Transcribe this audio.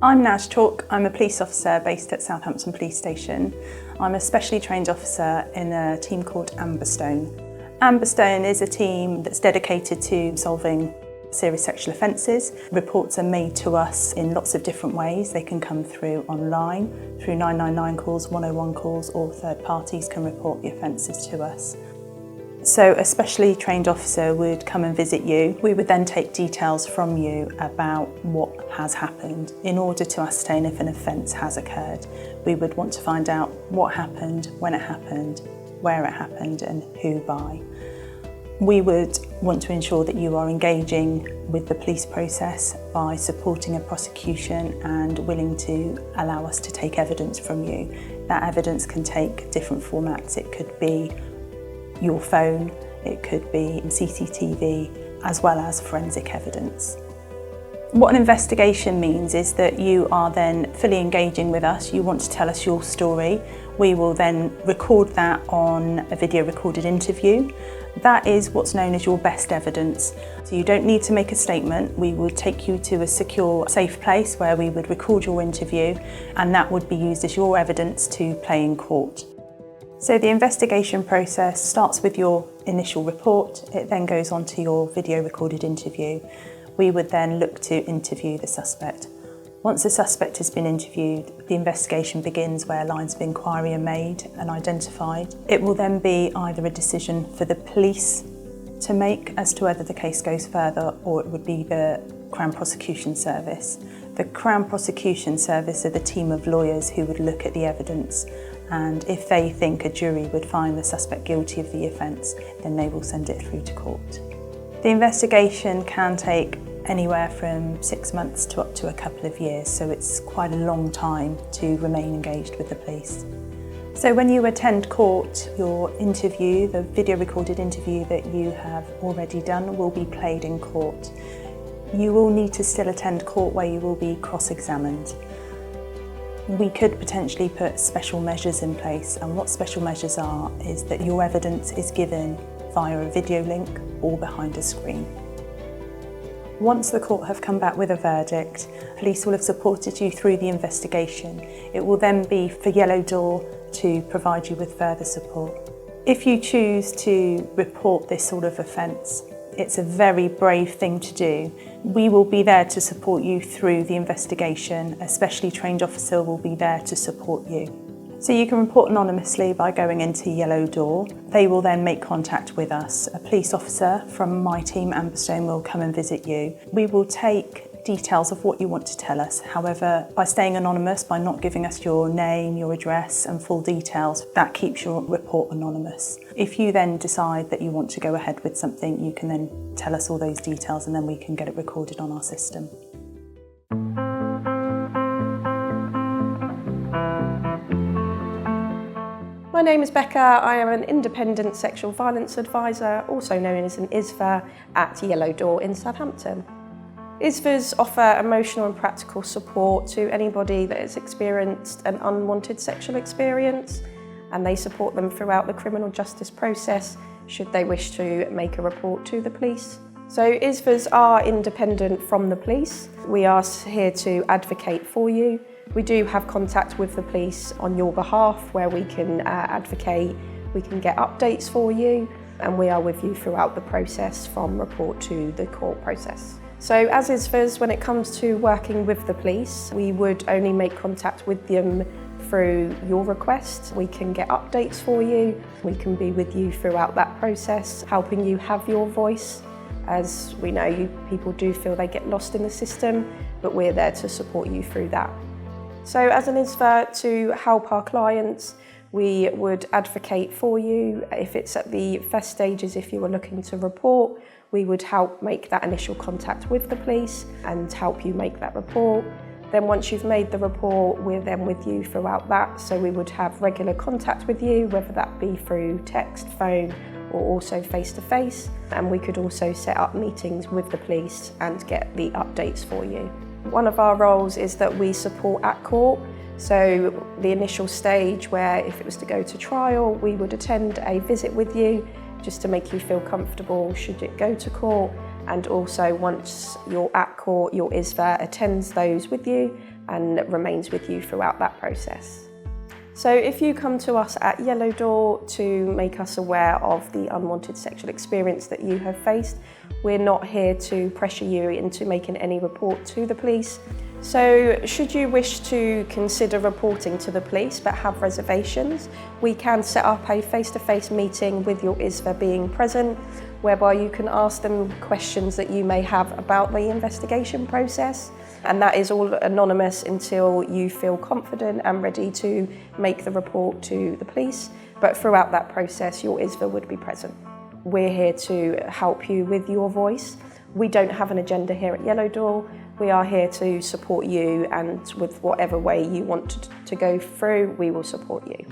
I'm Naj Chalk. I'm a police officer based at Southampton Police Station. I'm a specially trained officer in a team called Amberstone. Amberstone is a team that's dedicated to solving serious sexual offences. Reports are made to us in lots of different ways. They can come through online, through 999 calls, 101 calls, or third parties can report the offences to us. So a specially trained officer would come and visit you. We would then take details from you about what has happened in order to ascertain if an offence has occurred. We would want to find out what happened, when it happened, where it happened and who by. We would want to ensure that you are engaging with the police process by supporting a prosecution and willing to allow us to take evidence from you. That evidence can take different formats. It could be your phone, it could be CCTV, as well as forensic evidence. What an investigation means is that you are then fully engaging with us. You want to tell us your story. We will then record that on a video recorded interview. That is what's known as your best evidence. So you don't need to make a statement. We would take you to a secure, safe place where we would record your interview, and that would be used as your evidence to play in court. So the investigation process starts with your initial report. It then goes on to your video recorded interview. We would then look to interview the suspect. Once the suspect has been interviewed, the investigation begins where lines of inquiry are made and identified. It will then be either a decision for the police to make as to whether the case goes further, or it would be the Crown Prosecution Service. The Crown Prosecution Service are the team of lawyers who would look at the evidence, and if they think a jury would find the suspect guilty of the offence, then they will send it through to court. The investigation can take anywhere from 6 months to up to a couple of years, so it's quite a long time to remain engaged with the police. So when you attend court, your interview, the video recorded interview that you have already done, will be played in court. You will need to still attend court where you will be cross-examined. We could potentially put special measures in place, and what special measures are is that your evidence is given via a video link or behind a screen. Once the court have come back with a verdict, police will have supported you through the investigation. It will then be for Yellow Door to provide you with further support. If you choose to report this sort of offence, it's a very brave thing to do. We will be there to support you through the investigation. A specially trained officer will be there to support you. So you can report anonymously by going into Yellow Door. They will then make contact with us. A police officer from my team, Amberstone, will come and visit you. We will take details of what you want to tell us. However, by staying anonymous, by not giving us your name, your address and full details, that keeps your report anonymous. If you then decide that you want to go ahead with something, you can then tell us all those details and then we can get it recorded on our system. My name is Becca. I am an independent sexual violence advisor, also known as an ISVA, at Yellow Door in Southampton. ISVAs offer emotional and practical support to anybody that has experienced an unwanted sexual experience, and they support them throughout the criminal justice process should they wish to make a report to the police. So ISVAs are independent from the police. We are here to advocate for you. We do have contact with the police on your behalf where we can advocate, we can get updates for you, and we are with you throughout the process from report to the court process. So as ISVAs, when it comes to working with the police, we would only make contact with them through your request. We can get updates for you, we can be with you throughout that process, helping you have your voice. As we know, people do feel they get lost in the system, but we're there to support you through that. So as an ISVA, to help our clients, we would advocate for you. If it's at the first stages, if you were looking to report, we would help make that initial contact with the police and help you make that report. Then once you've made the report, we're then with you throughout that. So we would have regular contact with you, whether that be through text, phone, or also face-to-face. And we could also set up meetings with the police and get the updates for you. One of our roles is that we support at court. So the initial stage where if it was to go to trial, we would attend a visit with you just to make you feel comfortable should it go to court. And also once you're at court, your ISVA attends those with you and remains with you throughout that process. So if you come to us at Yellow Door to make us aware of the unwanted sexual experience that you have faced, we're not here to pressure you into making any report to the police. So should you wish to consider reporting to the police but have reservations, we can set up a face-to-face meeting with your ISVA being present, whereby you can ask them questions that you may have about the investigation process, and that is all anonymous until you feel confident and ready to make the report to the police. But throughout that process, your ISVA would be present. We're here to help you with your voice. We don't have an agenda here at Yellow Door. We are here to support you, and with whatever way you want to go through, we will support you.